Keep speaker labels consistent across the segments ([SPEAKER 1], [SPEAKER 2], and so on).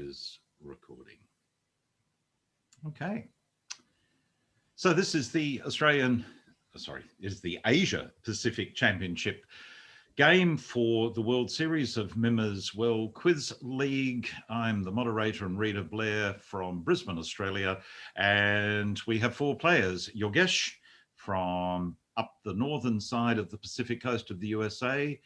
[SPEAKER 1] is recording. Okay. So this is the Asia Pacific Championship game for the World Series of Mimir's World Quiz League. I'm the moderator and Rita Blair from Brisbane, Australia, and we have four players. Yogesh from up the northern side of the Pacific coast of the USA,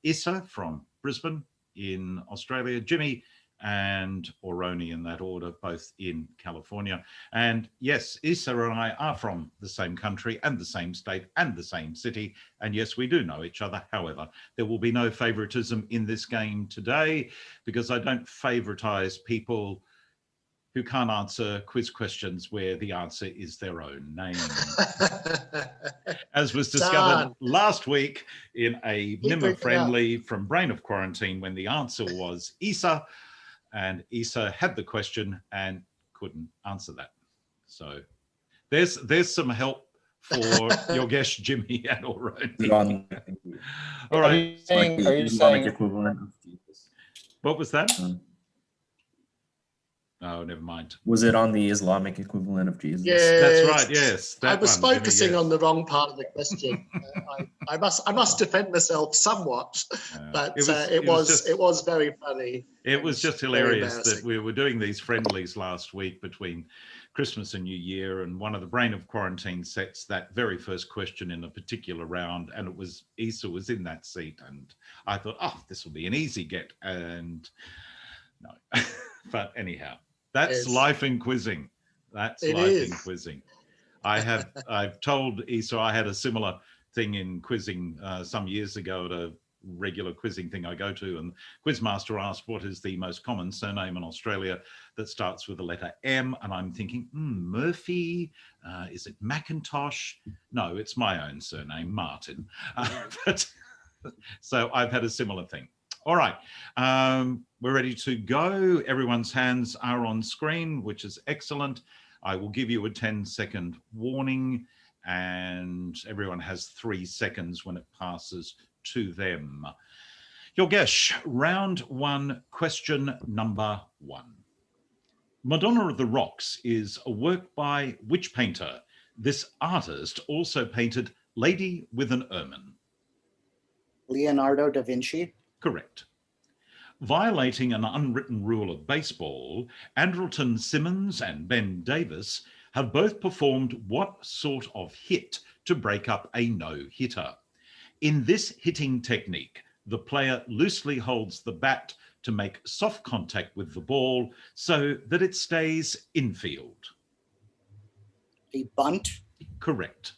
[SPEAKER 1] Issa from Brisbane in Australia, Jimmy and Oroni in that order, both in California. And yes, Issa and I are from the same country and the same state and the same city. And yes, we do know each other. However, there will be no favoritism in this game today because I don't favoritize people who can't answer quiz questions where the answer is their own name. As was discovered last week in a Mimir friendly from Brain of Quarantine when the answer was Issa, and Issa had the question and couldn't answer that. So there's some help for Yogesh, Jimmy, and Oroni. All right.
[SPEAKER 2] Are you saying equivalent of Jesus?
[SPEAKER 1] What was that? Oh, never mind.
[SPEAKER 2] Was it on the Islamic equivalent of Jesus?
[SPEAKER 3] Yes.
[SPEAKER 1] That's right, yes.
[SPEAKER 3] I was focusing on the wrong part of the question. I must defend myself somewhat, but it was very funny.
[SPEAKER 1] It was just hilarious that we were doing these friendlies last week between Christmas and New Year, and one of the Brain of Quarantine sets that very first question in a particular round, and it was Issa was in that seat, and I thought, oh, this will be an easy get, and no. But anyhow. That's life in quizzing. That's life in quizzing. I've told Issa I had a similar thing in quizzing some years ago at a regular quizzing thing I go to, and Quizmaster asked what is the most common surname in Australia that starts with the letter M, and I'm thinking, Murphy, is it McIntosh? No, it's my own surname, Martin. So I've had a similar thing. All right, we're ready to go. Everyone's hands are on screen, which is excellent. I will give you a 10-second warning, and everyone has 3 seconds when it passes to them. Yogesh, round one, question number 1. Madonna of the Rocks is a work by which painter? This artist also painted Lady with an Ermine.
[SPEAKER 4] Leonardo da Vinci.
[SPEAKER 1] Correct. Violating an unwritten rule of baseball, Andrelton Simmons and Ben Davis have both performed what sort of hit to break up a no-hitter? In this hitting technique, the player loosely holds the bat to make soft contact with the ball so that it stays infield.
[SPEAKER 4] A bunt.
[SPEAKER 1] Correct.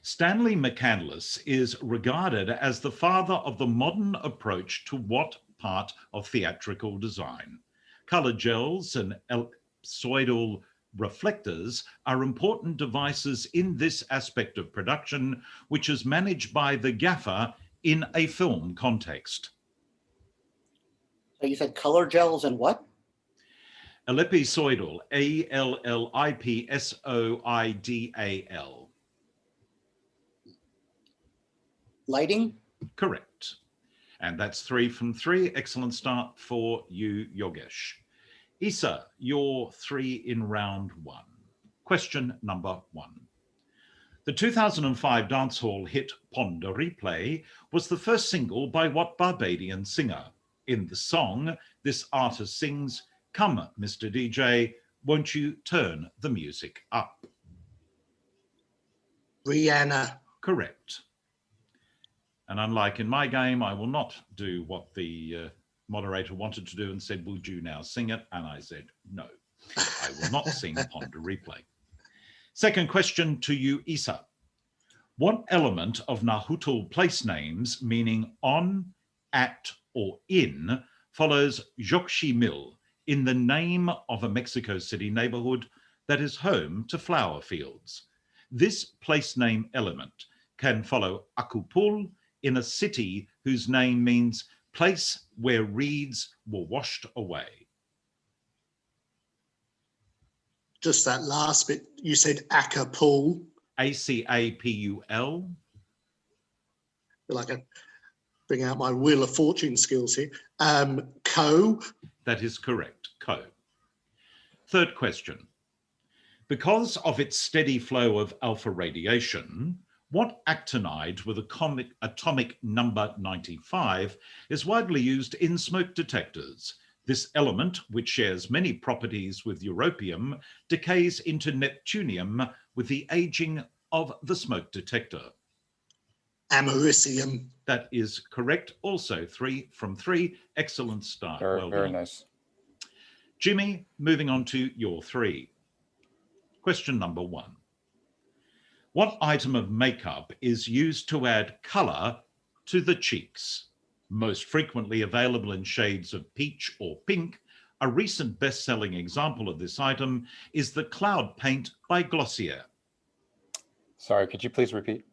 [SPEAKER 1] Stanley McCandless is regarded as the father of the modern approach to what part of theatrical design? Color gels and ellipsoidal reflectors are important devices in this aspect of production, which is managed by the gaffer in a film context.
[SPEAKER 4] So you said color gels and what?
[SPEAKER 1] Ellipsoidal, A-L-L-I-P-S-O-I-D-A-L.
[SPEAKER 4] Lighting?
[SPEAKER 1] Correct. And that's 3 from 3. Excellent start for you, Yogesh. Issa, you're 3 in round 1. Question number 1. The 2005 dancehall hit Pon de Replay was the first single by what Barbadian singer? In the song, this artist sings, "Come, Mr. DJ, won't you turn the music up?"
[SPEAKER 3] Rihanna.
[SPEAKER 1] Correct. And unlike in my game, I will not do what the moderator wanted to do and said, would you now sing it? And I said, no, I will not sing Pon de Replay. Second question to you, Issa. What element of Nahuatl place names, meaning on, at, or in, follows Xochimilco in the name of a Mexico City neighborhood that is home to flower fields? This place name element can follow Acapulco in a city whose name means place where reeds were washed away.
[SPEAKER 3] Just that last bit, you said Acapulco.
[SPEAKER 1] A-C-A-P-U-L.
[SPEAKER 3] Like I bring out my Wheel of Fortune skills here.
[SPEAKER 1] That is correct. Co. Third question. Because of its steady flow of alpha radiation, what actinide with atomic number 95 is widely used in smoke detectors? This element, which shares many properties with europium, decays into neptunium with the aging of the smoke detector.
[SPEAKER 3] Americium.
[SPEAKER 1] That is correct. Also 3 from 3. Excellent start. Well
[SPEAKER 5] Very
[SPEAKER 1] done.
[SPEAKER 5] nice.
[SPEAKER 1] Jimmy, moving on to your 3. Question number 1. What item of makeup is used to add colour to the cheeks? Most frequently available in shades of peach or pink, a recent best-selling example of this item is the Cloud Paint by Glossier.
[SPEAKER 5] Sorry, could you please repeat?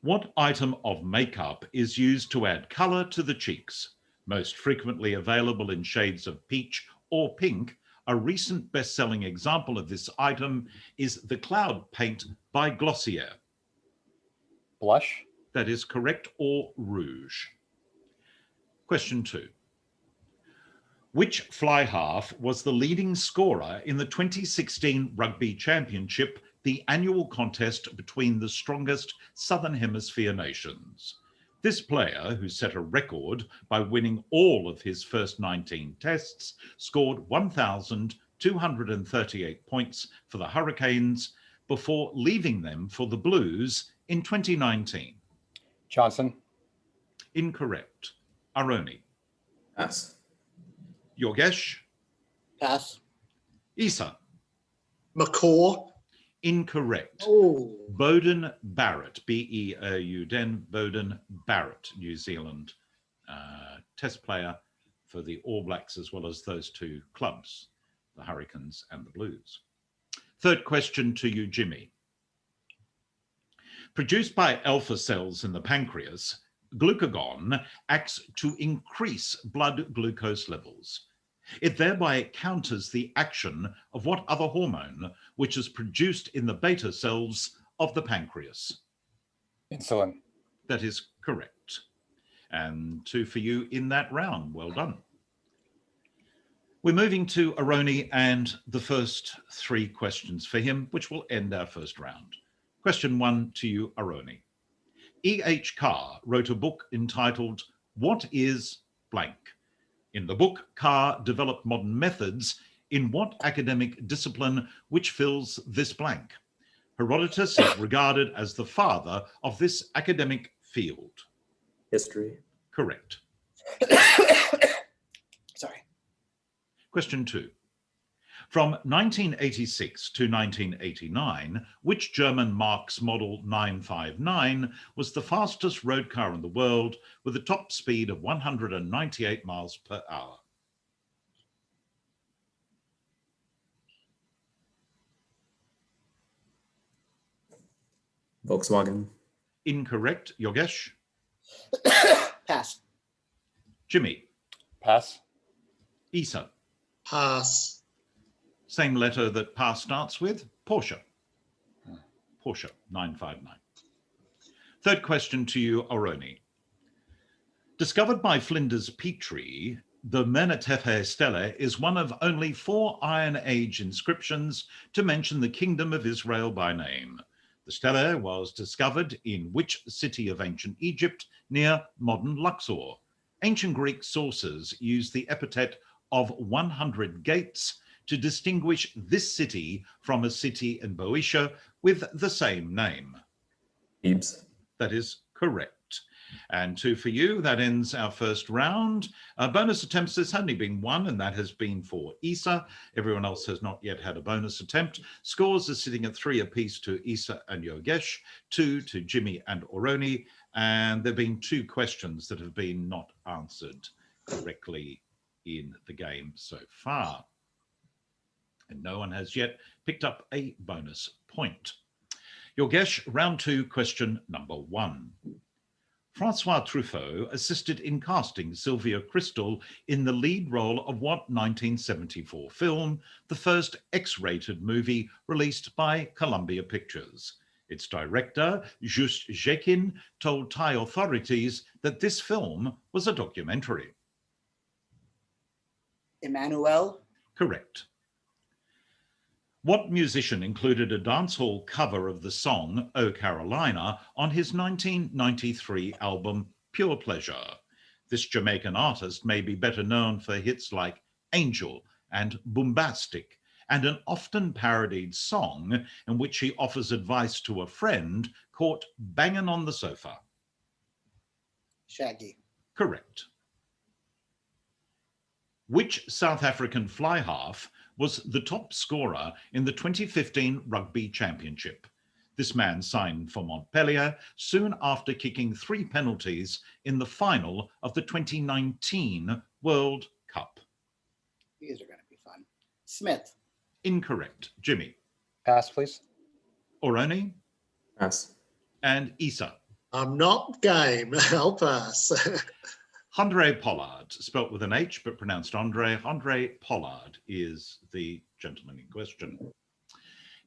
[SPEAKER 1] What item of makeup is used to add colour to the cheeks? Most frequently available in shades of peach or pink, a recent best-selling example of this item is the Cloud Paint by Glossier.
[SPEAKER 5] Blush?
[SPEAKER 1] That is correct, or rouge. Question 2. Which fly half was the leading scorer in the 2016 Rugby Championship, the annual contest between the strongest Southern Hemisphere nations? This player, who set a record by winning all of his first 19 tests, scored 1,238 points for the Hurricanes before leaving them for the Blues in 2019.
[SPEAKER 5] Johnson?
[SPEAKER 1] Incorrect. Aroni.
[SPEAKER 2] Pass.
[SPEAKER 1] Yogesh.
[SPEAKER 4] Pass.
[SPEAKER 1] Isa.
[SPEAKER 3] McCaw.
[SPEAKER 1] Incorrect.
[SPEAKER 3] Oh.
[SPEAKER 1] Bowden Barrett, B-E-O-U-D-E-N, Bowden Barrett, New Zealand test player for the All Blacks, as well as those two clubs, the Hurricanes and the Blues. Third question to you, Jimmy. Produced by alpha cells in the pancreas, glucagon acts to increase blood glucose levels. It thereby counters the action of what other hormone, which is produced in the beta cells of the pancreas?
[SPEAKER 5] Insulin.
[SPEAKER 1] That is correct. And 2 for you in that round. Well done. We're moving to Aroni and the first 3 questions for him, which will end our first round. Question 1 to you, Aroni. E.H. Carr wrote a book entitled What is Blank? In the book, Carr developed modern methods in what academic discipline which fills this blank? Herodotus is regarded as the father of this academic field.
[SPEAKER 2] History.
[SPEAKER 1] Correct.
[SPEAKER 4] Sorry.
[SPEAKER 1] Question 2. From 1986 to 1989, which German Marx Model 959 was the fastest road car in the world with a top speed of 198 miles per hour?
[SPEAKER 2] Volkswagen.
[SPEAKER 1] Incorrect. Yogesh?
[SPEAKER 4] Pass.
[SPEAKER 1] Jimmy?
[SPEAKER 5] Pass.
[SPEAKER 1] Isa?
[SPEAKER 3] Pass.
[SPEAKER 1] Same letter that pass starts with, Porsche. Porsche 959. Third question to you, Aroni. Discovered by Flinders Petrie, the Menetepeh Stele is one of only 4 Iron Age inscriptions to mention the Kingdom of Israel by name. The stele was discovered in which city of ancient Egypt near modern Luxor? Ancient Greek sources use the epithet of 100 gates to distinguish this city from a city in Boeotia with the same name.
[SPEAKER 2] Thebes.
[SPEAKER 1] That is correct. And 2 for you. That ends our first round. Bonus attempts, there's only been 1, and that has been for Isa. Everyone else has not yet had a bonus attempt. Scores are sitting at 3 apiece to Isa and Yogesh, 2 to Jimmy and Aroni, and there have been 2 questions that have been not answered correctly in the game so far. And no one has yet picked up a bonus point. Yogesh, round 2, question number 1. Francois Truffaut assisted in casting Sylvia Crystal in the lead role of what 1974 film, the first X-rated movie released by Columbia Pictures? Its director, Just Jekin, told Thai authorities that this film was a documentary.
[SPEAKER 4] Emmanuel.
[SPEAKER 1] Correct. What musician included a dancehall cover of the song "Oh Carolina" on his 1993 album Pure Pleasure? This Jamaican artist may be better known for hits like Angel and Boombastic, and an often parodied song in which he offers advice to a friend caught banging on the sofa.
[SPEAKER 4] Shaggy.
[SPEAKER 1] Correct. Which South African fly half was the top scorer in the 2015 Rugby Championship? This man signed for Montpellier soon after kicking 3 penalties in the final of the 2019 World Cup.
[SPEAKER 4] These are going to be fun. Smith.
[SPEAKER 1] Incorrect. Jimmy.
[SPEAKER 5] Pass, please.
[SPEAKER 1] Oroni
[SPEAKER 2] Pass.
[SPEAKER 1] and Issa.
[SPEAKER 3] I'm not game. I'll pass.
[SPEAKER 1] Andre Pollard, spelt with an H but pronounced Andre. Andre Pollard is the gentleman in question.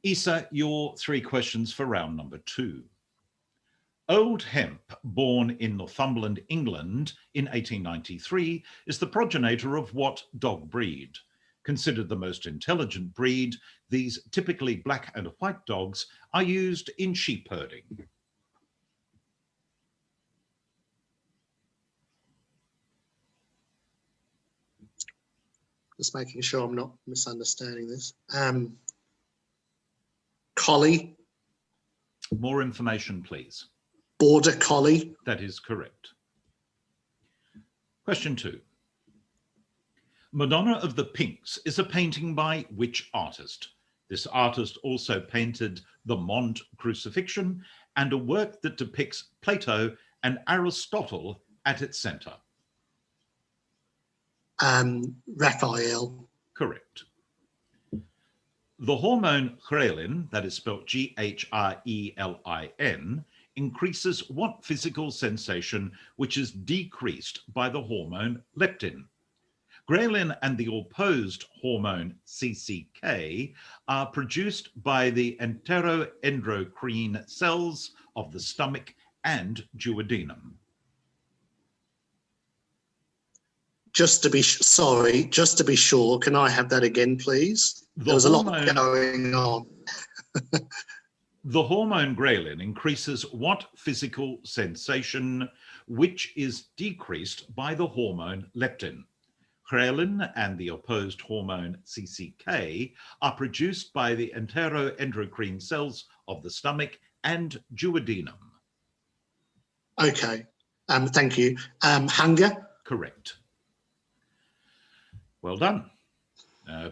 [SPEAKER 1] Issa, your 3 questions for round number 2. Old Hemp, born in Northumberland, England in 1893, is the progenitor of what dog breed? Considered the most intelligent breed, these typically black and white dogs are used in sheep herding.
[SPEAKER 3] Just making sure I'm not misunderstanding this. Collie.
[SPEAKER 1] More information, please.
[SPEAKER 3] Border collie.
[SPEAKER 1] That is correct. Question 2. Madonna of the Pinks is a painting by which artist? This artist also painted the Mont Crucifixion and a work that depicts Plato and Aristotle at its center.
[SPEAKER 3] Raphael.
[SPEAKER 1] Correct. The hormone ghrelin, that is spelled Ghrelin, increases what physical sensation which is decreased by the hormone leptin? Ghrelin and the opposed hormone CCK are produced by the enteroendocrine cells of the stomach and duodenum.
[SPEAKER 3] Just to be sure, can I have that again, please? There was a lot going on.
[SPEAKER 1] The hormone ghrelin increases what physical sensation which is decreased by the hormone leptin? Ghrelin and the opposed hormone CCK are produced by the enteroendocrine cells of the stomach and duodenum.
[SPEAKER 3] Okay, thank you. Hunger?
[SPEAKER 1] Correct. Well done.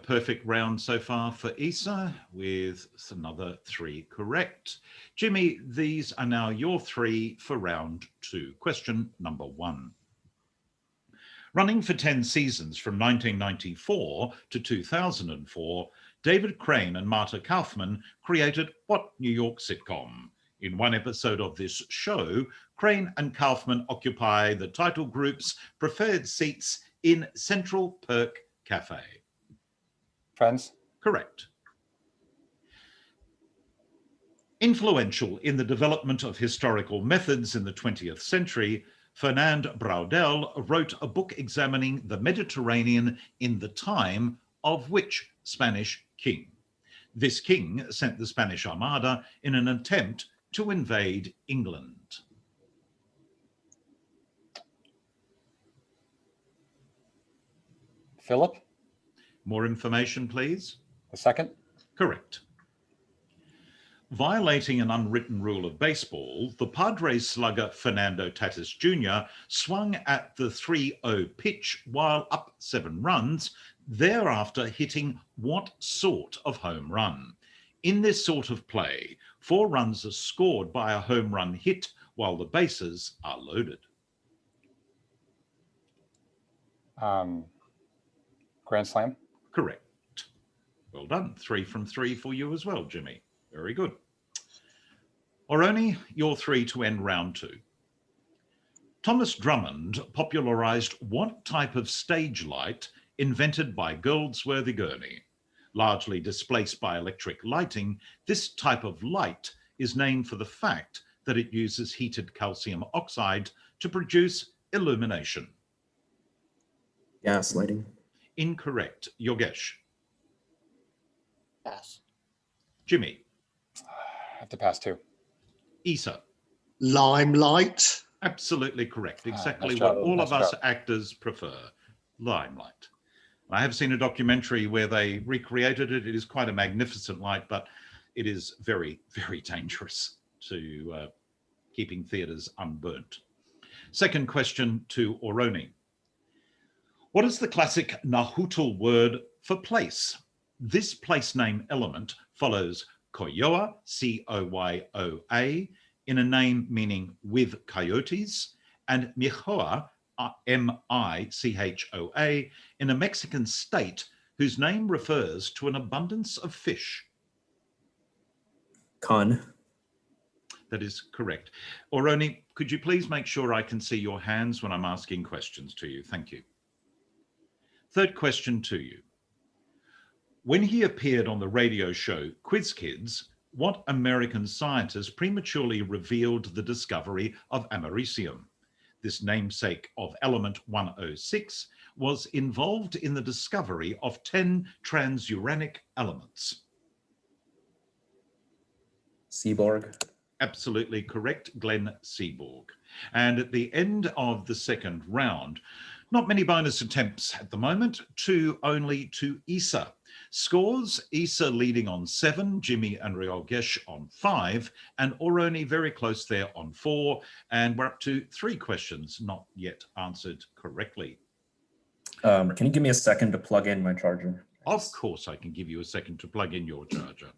[SPEAKER 1] Perfect round so far for Issa with another 3 correct. Jimmy, these are now your 3 for round 2. Question number 1. Running for 10 seasons from 1994 to 2004, David Crane and Marta Kaufman created what New York sitcom? In one episode of this show, Crane and Kaufman occupy the title group's preferred seats in Central Perk Cafe.
[SPEAKER 5] Friends.
[SPEAKER 1] Correct. Influential in the development of historical methods in the 20th century, Fernand Braudel wrote a book examining the Mediterranean in the time of which Spanish king? This king sent the Spanish Armada in an attempt to invade England.
[SPEAKER 5] Philip.
[SPEAKER 1] More information, please.
[SPEAKER 5] The second.
[SPEAKER 1] Correct. Violating an unwritten rule of baseball, the Padres slugger Fernando Tatis Jr. swung at the 3-0 pitch while up 7 runs, thereafter hitting what sort of home run? In this sort of play, 4 runs are scored by a home run hit while the bases are loaded.
[SPEAKER 5] Grand Slam.
[SPEAKER 1] Correct. Well done. 3 from 3 for you as well, Jimmy. Very good. Oroni, your 3 to end round 2. Thomas Drummond popularized what type of stage light invented by Goldsworthy Gurney? Largely displaced by electric lighting, this type of light is named for the fact that it uses heated calcium oxide to produce illumination.
[SPEAKER 2] Gas lighting.
[SPEAKER 1] Incorrect. Yogesh.
[SPEAKER 4] Pass.
[SPEAKER 1] Jimmy.
[SPEAKER 5] I have to pass too.
[SPEAKER 1] Isa.
[SPEAKER 3] Limelight.
[SPEAKER 1] Absolutely correct. Exactly
[SPEAKER 5] nice
[SPEAKER 1] what
[SPEAKER 5] job.
[SPEAKER 1] all
[SPEAKER 5] Nice
[SPEAKER 1] of us
[SPEAKER 5] job.
[SPEAKER 1] actors prefer. Limelight. I have seen a documentary where they recreated it. It is quite a magnificent light, but it is very, very dangerous to keeping theatres unburnt. Second question to Oroni. What is the classic Nahuatl word for place? This place name element follows Koyoa, C-O-Y-O-A, in a name meaning with coyotes, and Michoa, M-I-C-H-O-A, in a Mexican state whose name refers to an abundance of fish.
[SPEAKER 2] Con.
[SPEAKER 1] That is correct. Oroni, could you please make sure I can see your hands when I'm asking questions to you? Thank you. Third question to you. When he appeared on the radio show Quiz Kids, what American scientist prematurely revealed the discovery of americium? This namesake of element 106 was involved in the discovery of 10 transuranic elements.
[SPEAKER 2] Seaborg.
[SPEAKER 1] Absolutely correct, Glenn Seaborg. And at the end of the second round, not many bonus attempts at the moment, only to Isa. Scores, Isa leading on 7, Jimmy and Yogesh on 5, and Oroni very close there on 4. And we're up to 3 questions not yet answered correctly.
[SPEAKER 2] Can you give me a second to plug in my charger?
[SPEAKER 1] Of course, I can give you a second to plug in your charger.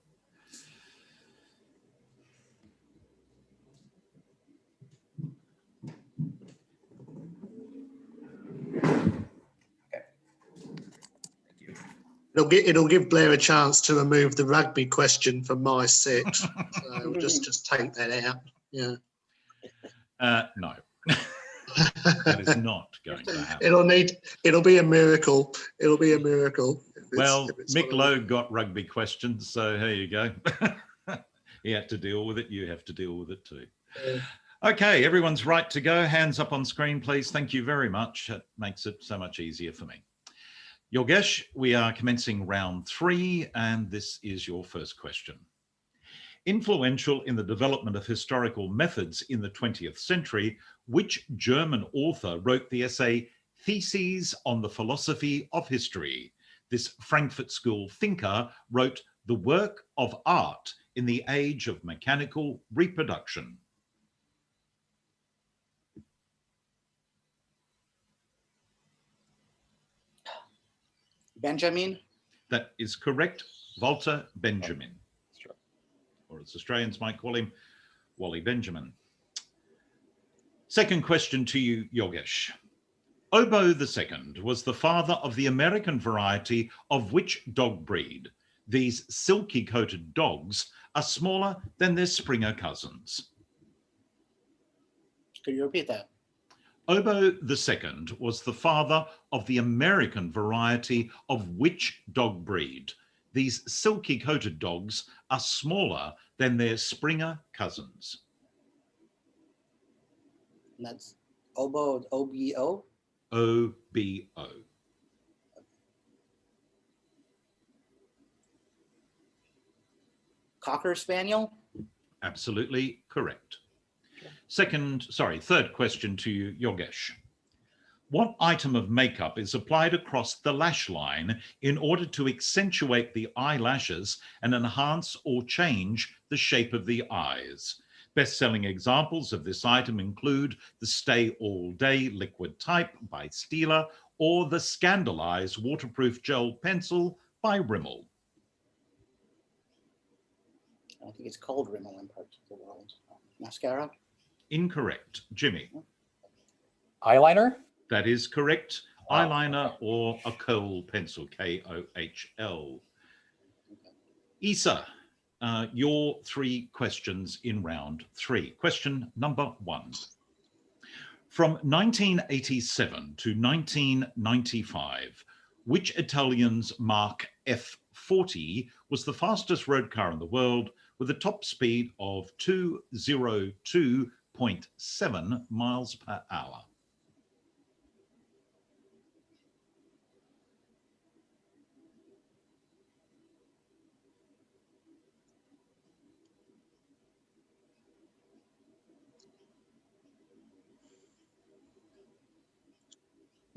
[SPEAKER 3] It'll give Blair a chance to remove the rugby question from my 6. So we'll just take that out. Yeah.
[SPEAKER 1] No. That is not going to happen.
[SPEAKER 3] It'll be a miracle. It'll be a miracle.
[SPEAKER 1] Well, Mick Lowe got rugby questions, so here you go. He had to deal with it. You have to deal with it too. Okay, everyone's right to go. Hands up on screen, please. Thank you very much. It makes it so much easier for me. Yogesh, we are commencing round 3, and this is your first question. Influential in the development of historical methods in the 20th century, which German author wrote the essay Theses on the Philosophy of History? This Frankfurt School thinker wrote The Work of Art in the Age of Mechanical Reproduction.
[SPEAKER 4] Benjamin?
[SPEAKER 1] That is correct. Walter Benjamin.
[SPEAKER 5] Sure.
[SPEAKER 1] Or as Australians might call him, Wally Benjamin. Second question to you, Yogesh. Obo II was the father of the American variety of which dog breed? These silky-coated dogs are smaller than their Springer cousins.
[SPEAKER 4] Could you repeat that?
[SPEAKER 1] Obo II was the father of the American variety of which dog breed? These silky-coated dogs are smaller than their Springer cousins.
[SPEAKER 4] And that's Obo, O-B-O?
[SPEAKER 1] O-B-O.
[SPEAKER 4] Cocker Spaniel?
[SPEAKER 1] Absolutely correct. Third question to you, Yogesh. What item of makeup is applied across the lash line in order to accentuate the eyelashes and enhance or change the shape of the eyes? Best-selling examples of this item include the Stay All Day liquid type by Stila or the Scandalize waterproof gel pencil by Rimmel.
[SPEAKER 4] I don't think it's called Rimmel in parts of the world. Mascara?
[SPEAKER 1] Incorrect. Jimmy?
[SPEAKER 5] Eyeliner?
[SPEAKER 1] That is correct. Eyeliner or a kohl pencil, K-O-H-L. Isa, your 3 questions in round 3. Question number 1. From 1987 to 1995, which Italian's Mark F40 was the fastest road car in the world with a top speed of 202.7 miles per hour?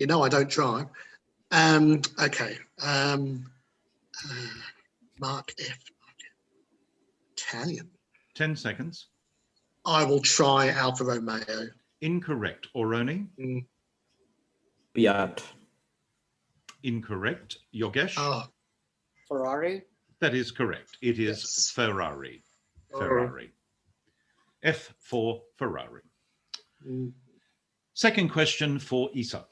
[SPEAKER 3] You know I don't drive. Okay. Mark F. Italian.
[SPEAKER 1] 10 seconds.
[SPEAKER 3] I will try Alfa Romeo.
[SPEAKER 1] Incorrect. Oroni?
[SPEAKER 2] Fiat.
[SPEAKER 1] Incorrect. Yogesh?
[SPEAKER 3] Oh,
[SPEAKER 4] Ferrari.
[SPEAKER 1] That is correct. It is
[SPEAKER 3] Yes.
[SPEAKER 1] Ferrari.
[SPEAKER 3] Oh.
[SPEAKER 1] Ferrari. F for Ferrari.
[SPEAKER 3] mm.
[SPEAKER 1] Second question for Isa.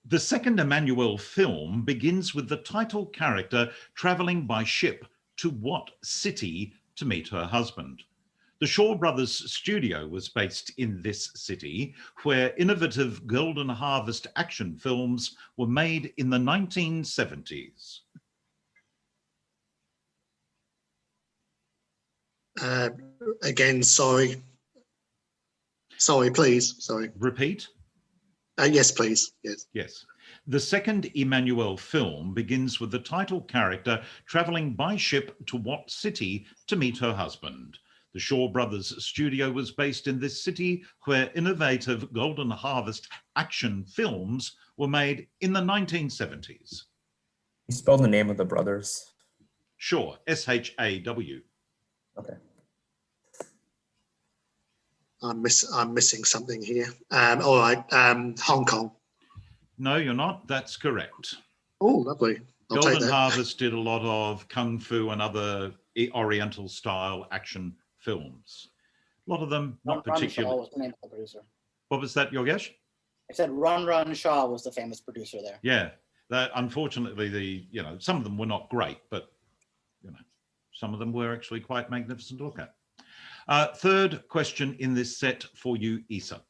[SPEAKER 1] The second Emmanuel film begins with the title character traveling by ship to what city to meet her husband? The Shaw Brothers studio was based in this city, where innovative Golden Harvest action films were made in the 1970s.
[SPEAKER 3] Again, sorry. Sorry, please. Sorry.
[SPEAKER 1] Repeat?
[SPEAKER 3] Yes, please. Yes.
[SPEAKER 1] Yes. The second Emmanuel film begins with the title character traveling by ship to what city to meet her husband? The Shaw Brothers studio was based in this city, where innovative Golden Harvest action films were made in the 1970s.
[SPEAKER 2] You spell the name of the brothers.
[SPEAKER 1] Shaw, S-H-A-W.
[SPEAKER 2] Okay.
[SPEAKER 3] I'm missing something here. All right. Hong Kong.
[SPEAKER 1] No, you're not. That's correct.
[SPEAKER 3] Oh, lovely. I'll take
[SPEAKER 1] Golden
[SPEAKER 3] that.
[SPEAKER 1] Harvest did a lot of kung fu and other Oriental style action films. A lot of them not
[SPEAKER 4] Run
[SPEAKER 1] particularly.
[SPEAKER 4] Shaw was the name of the producer.
[SPEAKER 1] What was that, Yogesh?
[SPEAKER 4] I said Run Shaw was the famous producer there.
[SPEAKER 1] Yeah, that unfortunately some of them were not great, but some of them were actually quite magnificent to look at. Third question in this set for you, Isa.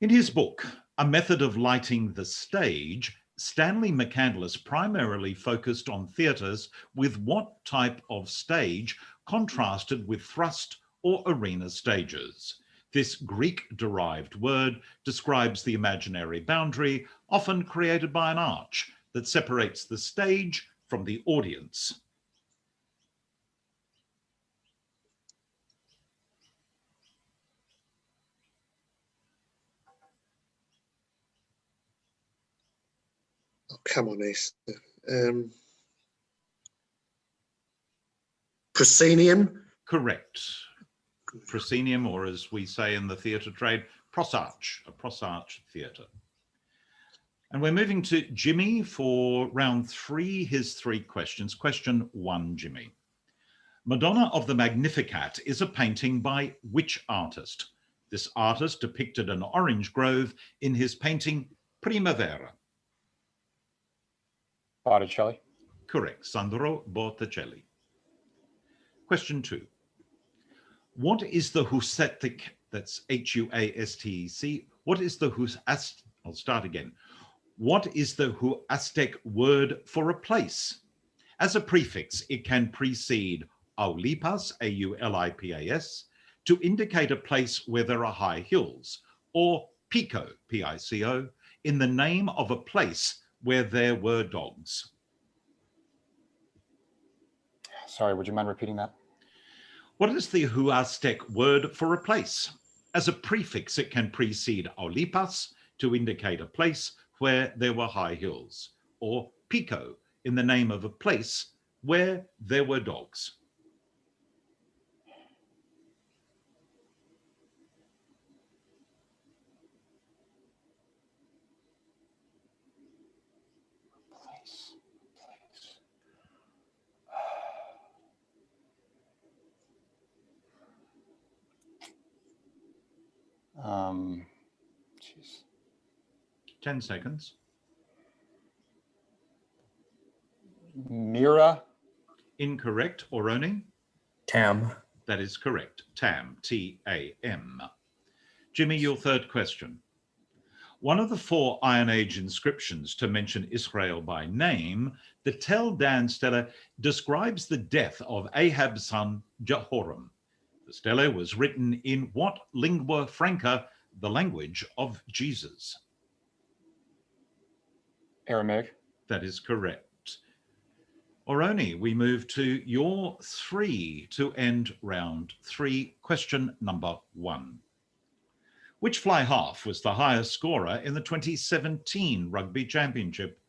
[SPEAKER 1] In his book, A Method of Lighting the Stage, Stanley McCandless primarily focused on theatres with what type of stage contrasted with thrust or arena stages. This Greek-derived word describes the imaginary boundary, often created by an arch, that separates the stage from the audience.
[SPEAKER 3] Oh, come on, Ace. Proscenium.
[SPEAKER 1] Correct. Proscenium, or as we say in the theatre trade, prosarch, a prosarch theatre. And we're moving to Jimmy for round 3, his 3 questions. Question 1, Jimmy. Madonna of the Magnificat is a painting by which artist? This artist depicted an orange grove in his painting Primavera.
[SPEAKER 5] Botticelli.
[SPEAKER 1] Correct, Sandro Botticelli. Question 2. What is the Huastic, that's H-U-A-S-T-E-C, what is the I'll start again. What is the Huastic word for a place? As a prefix, it can precede Aulipas, A-U-L-I-P-A-S, to indicate a place where there are high hills, or Pico, P-I-C-O, in the name of a place where there were dogs.
[SPEAKER 5] Sorry, would you mind repeating that?
[SPEAKER 1] What is the Huastic word for a place? As a prefix, it can precede Aulipas to indicate a place where there were high hills, or Pico in the name of a place where there were dogs.
[SPEAKER 5] Jeez.
[SPEAKER 1] 10 seconds.
[SPEAKER 5] Mira.
[SPEAKER 1] Incorrect. Oroni?
[SPEAKER 2] Tam.
[SPEAKER 1] That is correct. Tam, T-A-M. Jimmy, your third question. One of the 4 Iron Age inscriptions to mention Israel by name, the Tel Dan stele describes the death of Ahab's son Jehoram. The stele was written in what lingua franca, the language of Jesus?
[SPEAKER 5] Aramaic.
[SPEAKER 1] That is correct. Oroni, we move to your 3 to end round 3. Question number 1. Which fly half was the highest scorer in the 2017 Rugby Championship?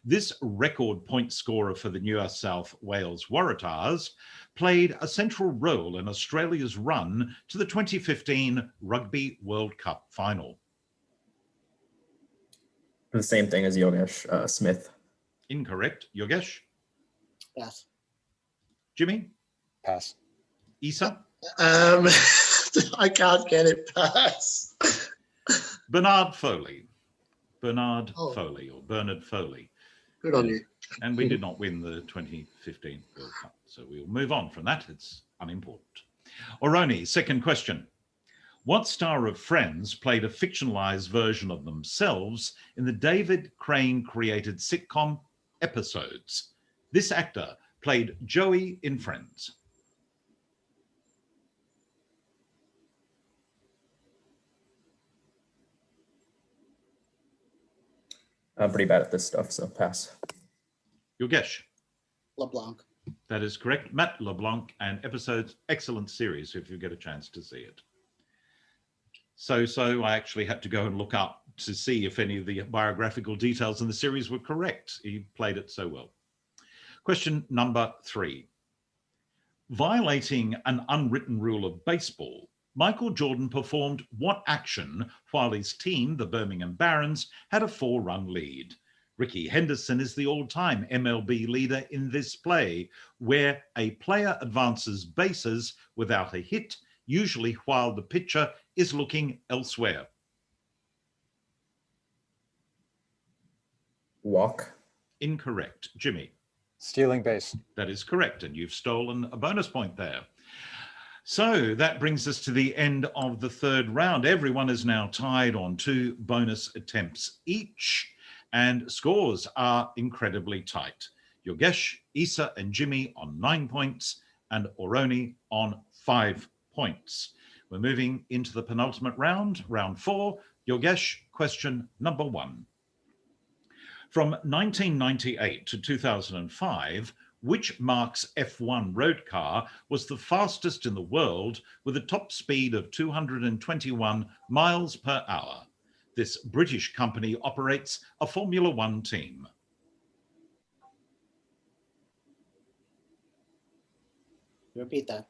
[SPEAKER 1] This record point scorer for the New South Wales Waratahs played a central role in Australia's run to the 2015 Rugby World Cup final.
[SPEAKER 2] The same thing as Yogesh, Smith.
[SPEAKER 1] Incorrect. Yogesh?
[SPEAKER 4] Yes.
[SPEAKER 1] Jimmy?
[SPEAKER 5] Pass.
[SPEAKER 1] Isa?
[SPEAKER 3] I can't get it past.
[SPEAKER 1] Bernard Foley. Bernard
[SPEAKER 3] Oh.
[SPEAKER 1] Foley or Bernard Foley.
[SPEAKER 3] Good on you.
[SPEAKER 1] And we did not win the 2015 World Cup. So we'll move on from that. It's unimportant. Oroni, second question. What star of Friends played a fictionalized version of themselves in the David Crane created sitcom Episodes? This actor played Joey in Friends.
[SPEAKER 2] I'm pretty bad at this stuff, so pass.
[SPEAKER 1] Yogesh?
[SPEAKER 4] LeBlanc.
[SPEAKER 1] That is correct. Matt LeBlanc and Episodes, excellent series if you get a chance to see it. So I actually had to go and look up to see if any of the biographical details in the series were correct. He played it so well. Question number 3. Violating an unwritten rule of baseball, Michael Jordan performed what action while his team, the Birmingham Barons, had a 4-run lead? Ricky Henderson is the all-time MLB leader in this play, where a player advances bases without a hit, usually while the pitcher is looking elsewhere.
[SPEAKER 2] Walk.
[SPEAKER 1] Incorrect. Jimmy?
[SPEAKER 5] Stealing base.
[SPEAKER 1] That is correct, and you've stolen a bonus point there. So that brings us to the end of the third round. Everyone is now tied on 2 bonus attempts each, and scores are incredibly tight. Yogesh, Isa, and Jimmy on 9 points, and Oroni on 5 points. We're moving into the penultimate round, round 4. Yogesh, question number 1. From 1998 to 2005, which Mark's F1 road car was the fastest in the world with a top speed of 221 miles per hour? This British company operates a Formula One team.
[SPEAKER 4] Repeat that.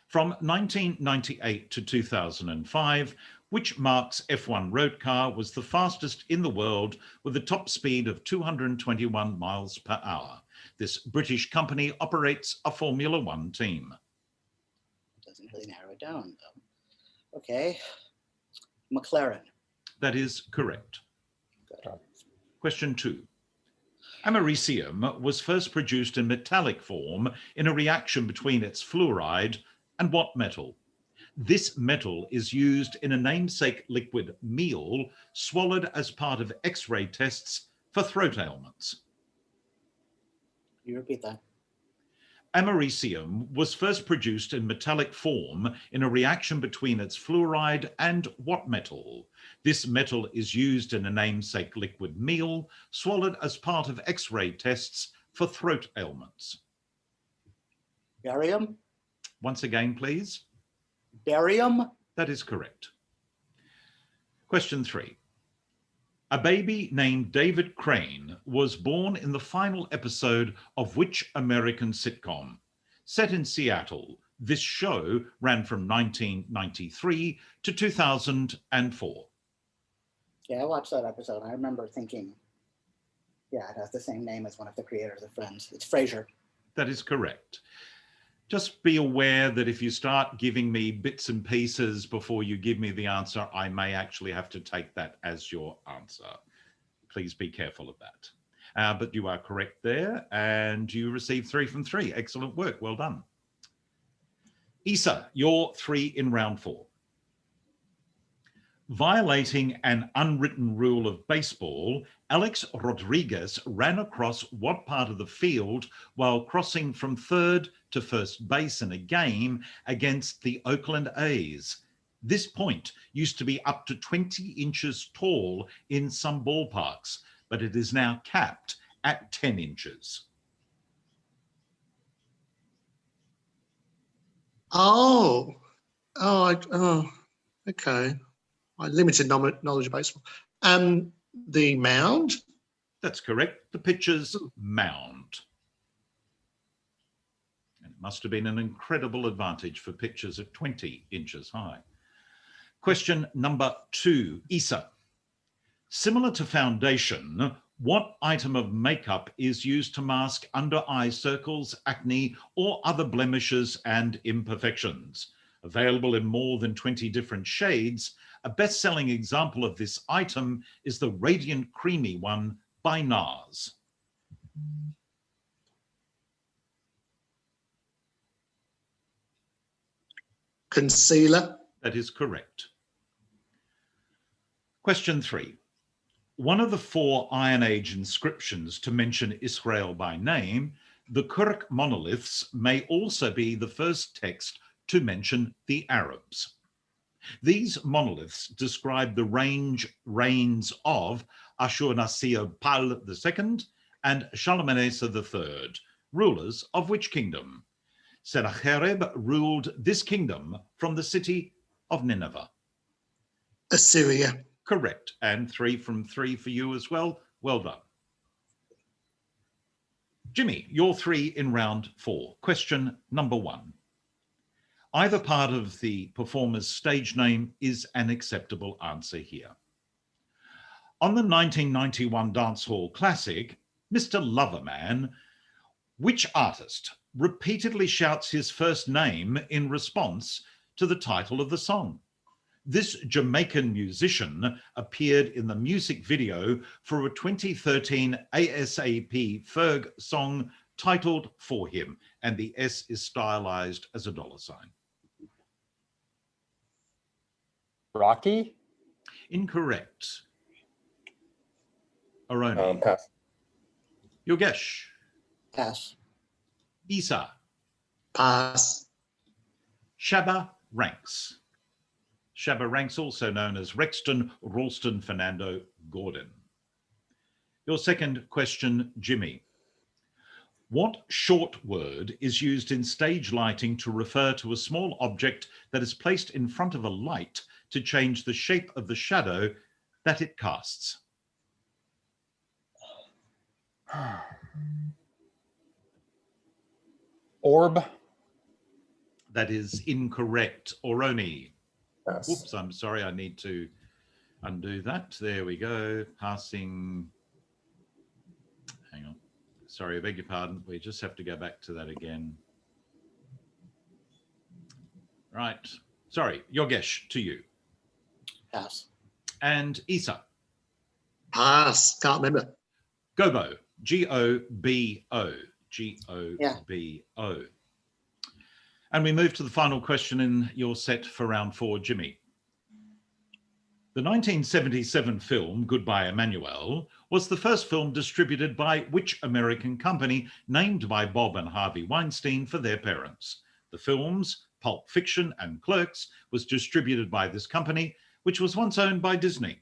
[SPEAKER 1] From 1998 to 2005, which Mark's F1 road car was the fastest in the world with a top speed of 221 miles per hour? This British company operates a Formula One team.
[SPEAKER 4] Doesn't really narrow it down, though. Okay. McLaren.
[SPEAKER 1] That is correct.
[SPEAKER 4] Good.
[SPEAKER 1] Question 2. Americium was first produced in metallic form in a reaction between its fluoride and what metal? This metal is used in a namesake liquid meal swallowed as part of X-ray tests for throat ailments.
[SPEAKER 4] You repeat that.
[SPEAKER 1] Americium was first produced in metallic form in a reaction between its fluoride and what metal? This metal is used in a namesake liquid meal swallowed as part of X-ray tests for throat ailments.
[SPEAKER 4] Barium.
[SPEAKER 1] Once again, please.
[SPEAKER 4] Barium.
[SPEAKER 1] That is correct. Question 3. A baby named David Crane was born in the final episode of which American sitcom? Set in Seattle, this show ran from 1993 to 2004.
[SPEAKER 4] Yeah, I watched that episode. I remember thinking, yeah, it has the same name as one of the creators of Friends. It's Frasier.
[SPEAKER 1] That is correct. Just be aware that if you start giving me bits and pieces before you give me the answer, I may actually have to take that as your answer. Please be careful of that. But you are correct there, and you received 3 from 3. Excellent work. Well done. Isa, you're 3 in round 4. Violating an unwritten rule of baseball, Alex Rodriguez ran across what part of the field while crossing from third to first base in a game against the Oakland A's? This point used to be up to 20 inches tall in some ballparks, but it is now capped at 10 inches.
[SPEAKER 3] Oh, okay. my limited knowledge of baseball. The mound.
[SPEAKER 1] That's correct. The pitcher's mound. And it must have been an incredible advantage for pitchers at 20 inches high. Question number 2, Isa. Similar to foundation, what item of makeup is used to mask under eye circles, acne, or other blemishes and imperfections? Available in more than 20 different shades, a best-selling example of this item is the Radiant Creamy one by NARS.
[SPEAKER 3] Concealer.
[SPEAKER 1] That is correct. Question 3. One of the 4 Iron Age inscriptions to mention Israel by name, the Qur'an monoliths, may also be the first text to mention the Arabs. These monoliths describe the reigns of Ashur-nasir-pal II and Shalmaneser III, rulers of which kingdom? Sennacherib ruled this kingdom from the city of Nineveh.
[SPEAKER 3] Assyria.
[SPEAKER 1] Correct. And 3 from 3 for you as well. Well done. Jimmy, you're 3 in round 4. Question number 1. Either part of the performer's stage name is an acceptable answer here. On the 1991 dancehall classic, Mr. Loverman, which artist repeatedly shouts his first name in response to the title of the song? This Jamaican musician appeared in the music video for a 2013 ASAP Ferg song titled For Him, and the S is stylized as a $.
[SPEAKER 5] Rocky?
[SPEAKER 1] Incorrect. Aroni.
[SPEAKER 2] Pass.
[SPEAKER 1] Yogesh.
[SPEAKER 4] Pass.
[SPEAKER 1] Isa.
[SPEAKER 3] Pass.
[SPEAKER 1] Shabba Ranks. Shabba Ranks, also known as Rexton Ralston Fernando Gordon. Your second question, Jimmy. What short word is used in stage lighting to refer to a small object that is placed in front of a light to change the shape of the shadow that it casts?
[SPEAKER 5] Orb?
[SPEAKER 1] That is incorrect. Oroni.
[SPEAKER 2] Pass.
[SPEAKER 1] Oops, I'm sorry, I need to undo that. There we go. Passing. Hang on. Sorry, I beg your pardon. We just have to go back to that again. Right. Sorry, Yogesh, to you.
[SPEAKER 4] Pass.
[SPEAKER 1] And Isa.
[SPEAKER 3] Pass. Can't remember.
[SPEAKER 1] Gobo. G-O-B-O. G-O-B-O. And we move to the final question in your set for round 4, Jimmy. The 1977 film Goodbye Emmanuel was the first film distributed by which American company named by Bob and Harvey Weinstein for their parents? The films Pulp Fiction and Clerks was distributed by this company, which was once owned by Disney.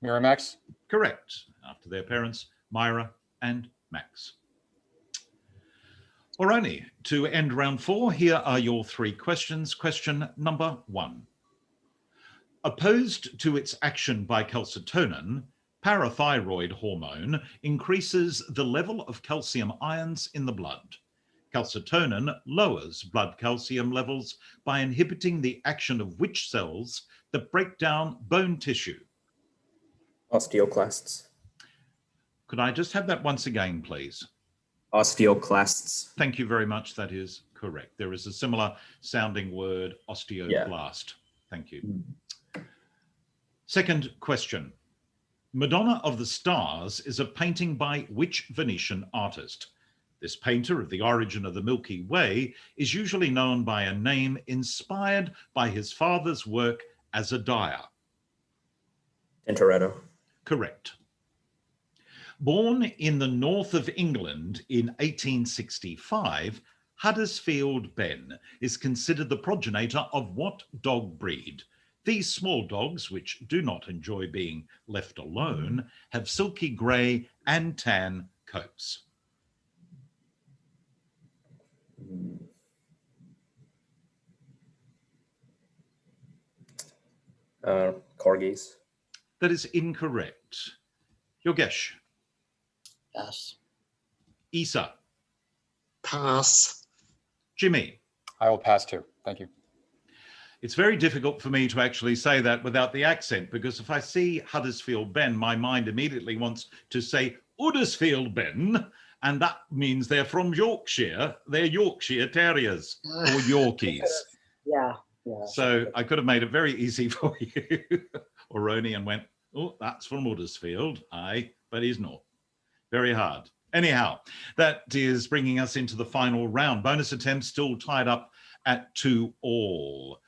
[SPEAKER 5] Miramax?
[SPEAKER 1] Correct. After their parents, Myra and Max. Oroni, to end round 4, here are your 3 questions. Question number 1. Opposed to its action by calcitonin, parathyroid hormone increases the level of calcium ions in the blood. Calcitonin lowers blood calcium levels by inhibiting the action of which cells that break down bone tissue?
[SPEAKER 2] Osteoclasts.
[SPEAKER 1] Could I just have that once again, please?
[SPEAKER 2] Osteoclasts.
[SPEAKER 1] Thank you very much. That is correct. There is a similar sounding word, osteoblast. Thank you. Second question. Madonna of the Stars is a painting by which Venetian artist? This painter of the origin of the Milky Way is usually known by a name inspired by his father's work as a dyer.
[SPEAKER 2] Tintoretto.
[SPEAKER 1] Correct. Born in the north of England in 1865, Huddersfield Ben is considered the progenitor of what dog breed? These small dogs, which do not enjoy being left alone, have silky grey and tan coats.
[SPEAKER 2] Corgis.
[SPEAKER 1] That is incorrect. Yogesh.
[SPEAKER 4] Yes.
[SPEAKER 1] Isa.
[SPEAKER 3] Pass.
[SPEAKER 1] Jimmy.
[SPEAKER 5] I will pass too. Thank you.
[SPEAKER 1] It's very difficult for me to actually say that without the accent, because if I see Huddersfield Ben, my mind immediately wants to say Huddersfield Ben, and that means they're from Yorkshire. They're Yorkshire Terriers or Yorkies.
[SPEAKER 4] Yeah.
[SPEAKER 1] So I could have made it very easy for you, or Roni, and went, oh, that's from Huddersfield. Aye, but he's not. Very hard. Anyhow, that is bringing us into the final round. Bonus attempts still tied up at 2-all.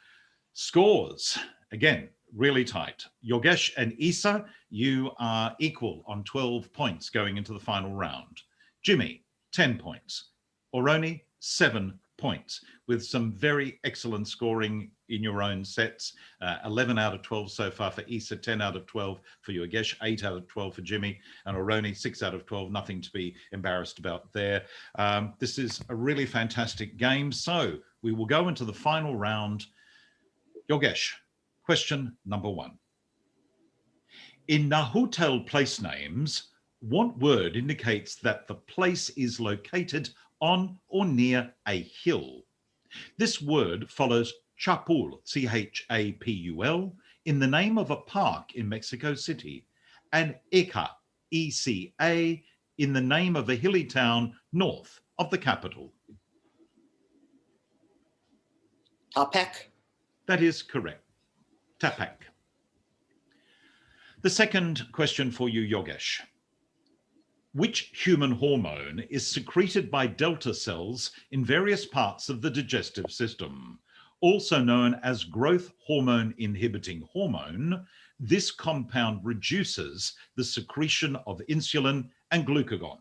[SPEAKER 1] Scores, again, really tight. Yogesh and Isa, you are equal on 12 points going into the final round. Jimmy, 10 points. Oroni, 7 points, with some very excellent scoring in your own sets. 11 out of 12 so far for Isa, 10 out of 12 for Yogesh, 8 out of 12 for Jimmy, and Oroni, 6 out of 12. Nothing to be embarrassed about there. This is a really fantastic game. So we will go into the final round. Yogesh, question number 1. In Nahuatl place names, what word indicates that the place is located on or near a hill? This word follows Chapul, C-H-A-P-U-L, in the name of a park in Mexico City, and Eca, E-C-A, in the name of a hilly town north of the capital.
[SPEAKER 4] Topek.
[SPEAKER 1] That is correct. Tapak. The second question for you, Yogesh. Which human hormone is secreted by delta cells in various parts of the digestive system? Also known as growth hormone inhibiting hormone, this compound reduces the secretion of insulin and glucagon.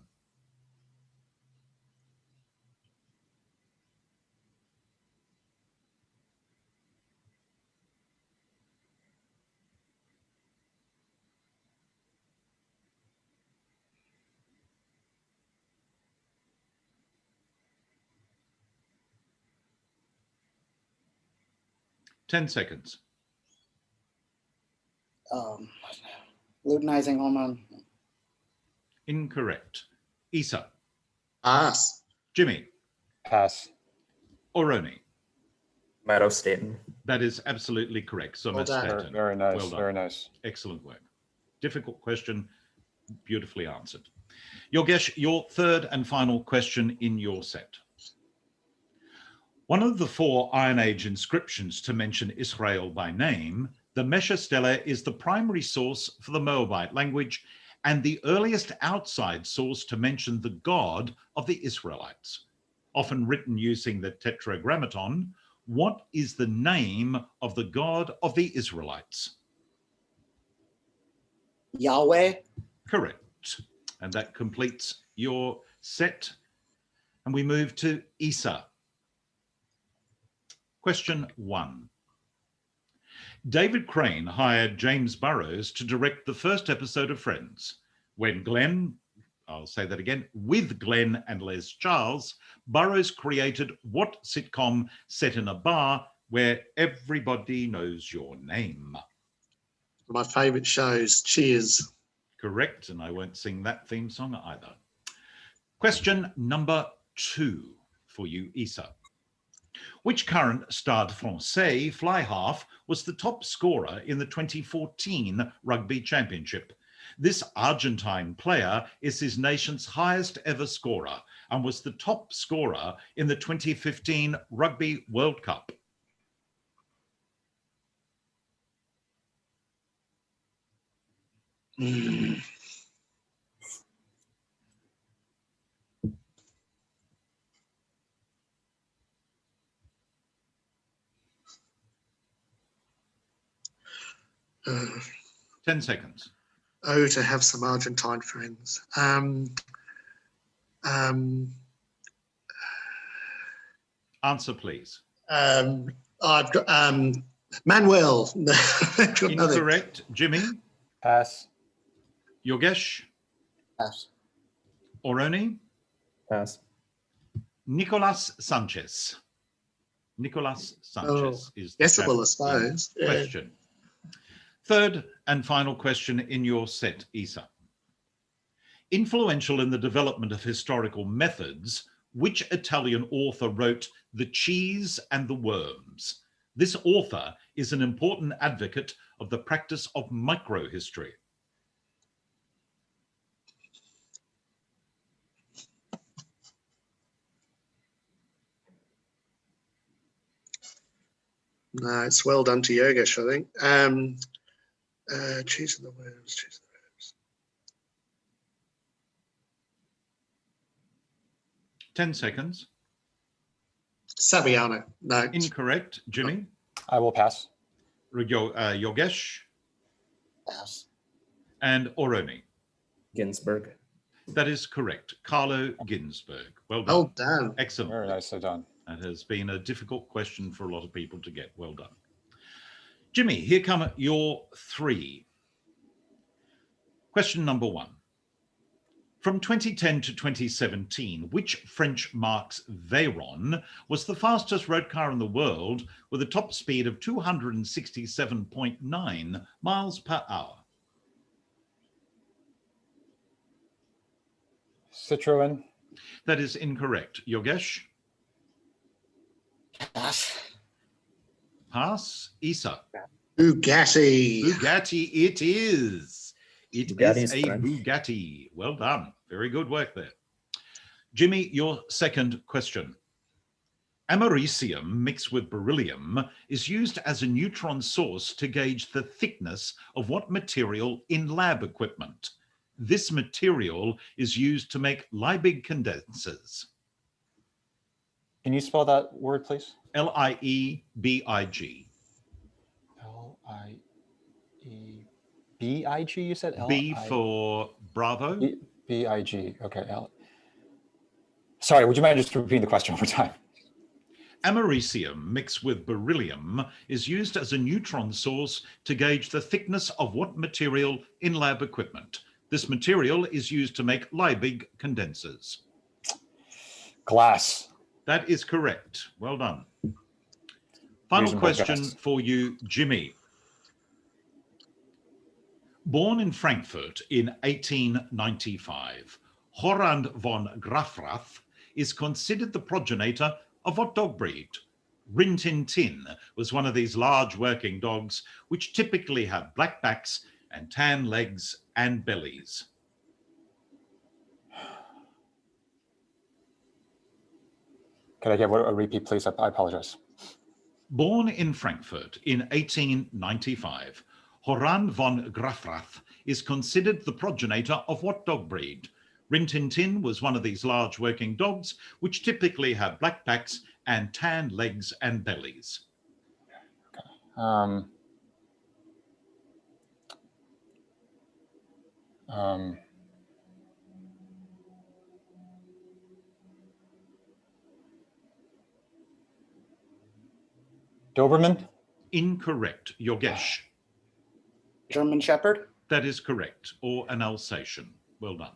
[SPEAKER 1] Ten seconds.
[SPEAKER 4] Luteinizing hormone.
[SPEAKER 1] Incorrect. Isa.
[SPEAKER 3] Pass.
[SPEAKER 1] Jimmy.
[SPEAKER 5] Pass.
[SPEAKER 1] Oroni.
[SPEAKER 2] Matostatin.
[SPEAKER 1] That is absolutely correct.
[SPEAKER 3] Well done.
[SPEAKER 1] Somatostatin.
[SPEAKER 5] Very nice.
[SPEAKER 1] Well done.
[SPEAKER 5] Very nice.
[SPEAKER 1] Excellent work. Difficult question, beautifully answered. Yogesh, your third and final question in your set. One of the 4 Iron Age inscriptions to mention Israel by name, the Mesha Stele is the primary source for the Moabite language and the earliest outside source to mention the God of the Israelites. Often written using the Tetragrammaton, what is the name of the God of the Israelites?
[SPEAKER 4] Yahweh.
[SPEAKER 1] Correct. And that completes your set. And we move to Isa. Question 1. David Crane hired James Burrows to direct the first episode of Friends. When Glenn, I'll say that again, with Glenn and Les Charles, Burrows created what sitcom set in a bar where everybody knows your name?
[SPEAKER 3] My favourite shows. Cheers.
[SPEAKER 1] Correct, and I won't sing that theme song either. Question number 2 for you, Isa. Which current Stade Francais fly half was the top scorer in the 2014 Rugby Championship? This Argentine player is his nation's highest ever scorer and was the top scorer in the 2015 Rugby World Cup.
[SPEAKER 3] Mm.
[SPEAKER 1] 10 seconds.
[SPEAKER 3] Oh, to have some Argentine friends.
[SPEAKER 1] Answer, please.
[SPEAKER 3] I've got Manuel.
[SPEAKER 1] Incorrect. Jimmy?
[SPEAKER 5] Pass.
[SPEAKER 1] Yogesh?
[SPEAKER 4] Pass.
[SPEAKER 1] Oroni?
[SPEAKER 2] Pass.
[SPEAKER 1] Nicolas Sanchez. Nicolas Sanchez is the
[SPEAKER 3] guessable, I
[SPEAKER 1] chap in
[SPEAKER 3] suppose. Yeah.
[SPEAKER 1] question. Third and final question in your set, Isa. Influential in the development of historical methods, which Italian author wrote The Cheese and the Worms? This author is an important advocate of the practice of microhistory.
[SPEAKER 3] No, it's well done to Yogesh, I think. Cheese and the Worms, Cheese and the Worms.
[SPEAKER 1] 10 seconds.
[SPEAKER 3] Saviano, no.
[SPEAKER 1] Incorrect. Jimmy?
[SPEAKER 5] I will pass.
[SPEAKER 1] Yogesh?
[SPEAKER 4] Pass.
[SPEAKER 1] And Oroni?
[SPEAKER 2] Ginsburg.
[SPEAKER 1] That is correct. Carlo Ginzburg. Well done.
[SPEAKER 3] Well done.
[SPEAKER 1] Excellent.
[SPEAKER 5] Very nicely done.
[SPEAKER 1] That has been a difficult question for a lot of people to get. Well done. Jimmy, here come your three. Question number one. From 2010 to 2017, which French Marquis Veyron was the fastest road car in the world with a top speed of 267.9 miles per hour?
[SPEAKER 5] Citroen.
[SPEAKER 1] That is incorrect. Yogesh?
[SPEAKER 4] Pass.
[SPEAKER 1] Pass. Isa?
[SPEAKER 3] Bugatti.
[SPEAKER 1] Bugatti it is. It
[SPEAKER 2] Bugatti
[SPEAKER 1] is
[SPEAKER 2] is
[SPEAKER 1] a
[SPEAKER 2] French.
[SPEAKER 1] Bugatti. Well done. Very good work there. Jimmy, your second question. Americium mixed with beryllium is used as a neutron source to gauge the thickness of what material in lab equipment? This material is used to make Liebig condensers.
[SPEAKER 5] Can you spell that word, please?
[SPEAKER 1] Liebig.
[SPEAKER 5] L-I-E-B-I-G, you said?
[SPEAKER 1] B for Bravo.
[SPEAKER 5] B-I-G. Okay. Sorry, would you mind just repeating the question one more time?
[SPEAKER 1] Americium mixed with beryllium is used as a neutron source to gauge the thickness of what material in lab equipment? This material is used to make Liebig condensers.
[SPEAKER 5] Glass.
[SPEAKER 1] That is correct. Well done. Final
[SPEAKER 5] Reasonable
[SPEAKER 1] question
[SPEAKER 5] guess.
[SPEAKER 1] for you, Jimmy. Born in Frankfurt in 1895, Horand von Grafrath is considered the progenitor of what dog breed? Rin Tin Tin was one of these large working dogs which typically have black backs and tan legs and bellies.
[SPEAKER 5] Could I get a repeat, please? I apologize.
[SPEAKER 1] Born in Frankfurt in 1895, Horand von Grafrath is considered the progenitor of what dog breed? Rin Tin Tin was one of these large working dogs which typically have black backs and tan legs and bellies.
[SPEAKER 5] Doberman?
[SPEAKER 1] Incorrect. Yogesh?
[SPEAKER 4] German Shepherd.
[SPEAKER 1] That is correct. Or an Alsatian. Well done.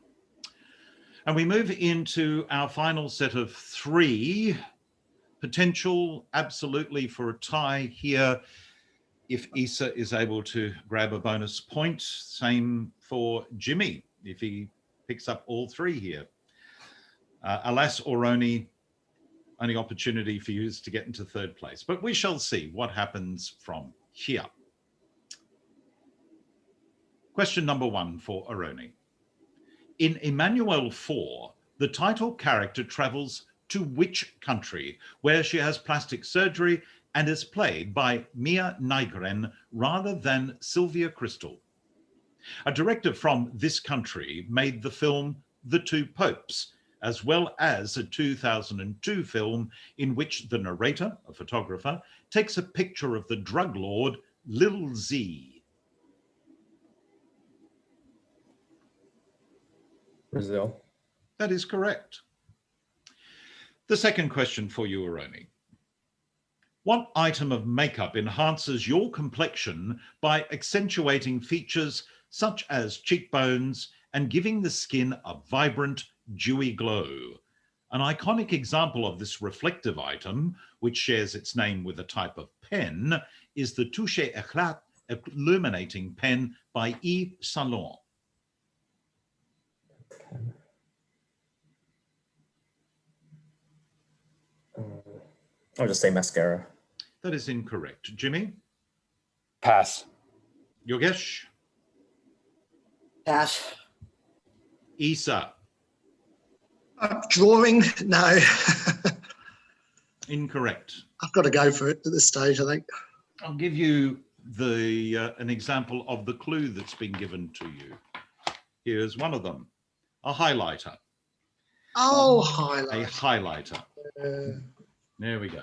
[SPEAKER 1] And we move into our final set of three. Potential absolutely for a tie here if Isa is able to grab a bonus point. Same for Jimmy if he picks up all three here. Alas, Oroni, only opportunity for you is to get into third place. But we shall see what happens from here. Question number one for Oroni. In Emmanuel 4, the title character travels to which country where she has plastic surgery and is played by Mia Nygren rather than Sylvia Crystal? A director from this country made the film The Two Popes, as well as a 2002 film in which the narrator, a photographer, takes a picture of the drug lord Lil Z.
[SPEAKER 2] Brazil.
[SPEAKER 1] That is correct. The second question for you, Oroni. What item of makeup enhances your complexion by accentuating features such as cheekbones and giving the skin a vibrant, dewy glow? An iconic example of this reflective item, which shares its name with a type of pen, is the Touche Eclat illuminating pen by Yves Saint Laurent?
[SPEAKER 2] I'll just say mascara.
[SPEAKER 1] That is incorrect. Jimmy,
[SPEAKER 5] Pass.
[SPEAKER 1] Yogesh,
[SPEAKER 4] Pass.
[SPEAKER 1] Isa,
[SPEAKER 3] Drawing? No.
[SPEAKER 1] incorrect.
[SPEAKER 3] I've got to go for it at this stage, I think.
[SPEAKER 1] I'll give you an example of the clue that's been given to you. Here's one of them, a highlighter.
[SPEAKER 3] Oh,
[SPEAKER 1] A
[SPEAKER 3] highlight.
[SPEAKER 1] highlighter. There we go.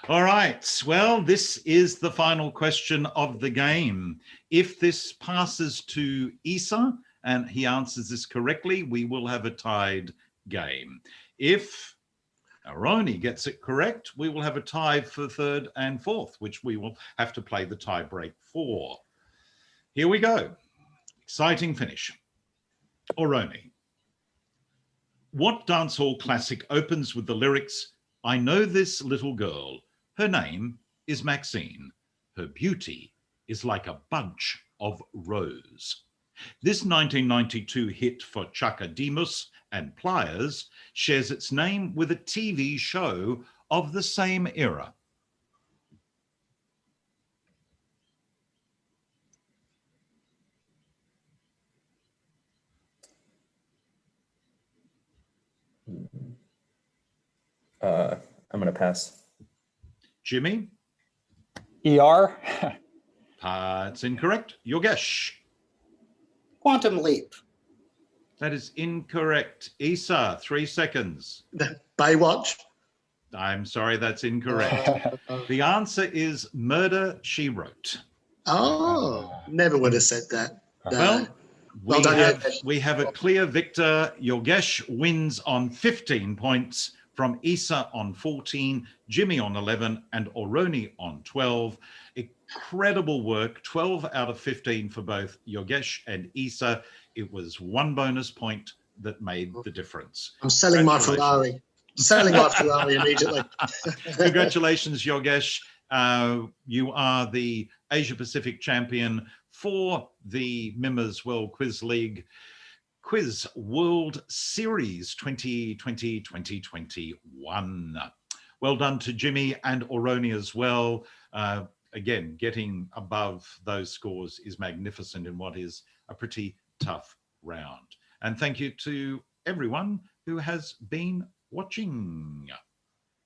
[SPEAKER 1] All right. Well, this is the final question of the game. If this passes to Isa and he answers this correctly, we will have a tied game. If Aroni gets it correct, we will have a tie for third and fourth, which we will have to play the tie break for. Here we go. Exciting finish. Aroni. What dancehall classic opens with the lyrics, "I know this little girl. Her name is Maxine. Her beauty is like a bunch of rose." This 1992 hit for Chaka Demus and Pliers shares its name with a TV show of the same era.
[SPEAKER 2] I'm going to pass.
[SPEAKER 1] Jimmy?
[SPEAKER 5] ER?
[SPEAKER 1] It's incorrect. Yogesh?
[SPEAKER 4] Quantum Leap.
[SPEAKER 1] That is incorrect. Isa, 3 seconds.
[SPEAKER 3] Baywatch.
[SPEAKER 1] I'm sorry, that's incorrect. The answer is Murder, She Wrote.
[SPEAKER 3] Oh, never would have said that.
[SPEAKER 1] Well,
[SPEAKER 3] Well done,
[SPEAKER 1] we have a clear victor. Yogesh wins on 15 points from Isa on 14, Jimmy on 11, and Aroni on 12. Incredible work, 12 out of 15 for both Yogesh and Isa. It was 1 bonus point that made the difference.
[SPEAKER 3] I'm selling my Ferrari. Selling my Ferrari immediately.
[SPEAKER 1] Congratulations, Yogesh. You are the Asia Pacific champion for the Mimir World Quiz League Quiz World Series 2020-2021. Well done to Jimmy and Aroni as well. Again, getting above those scores is magnificent in what is a pretty tough round. And thank you to everyone who has been watching.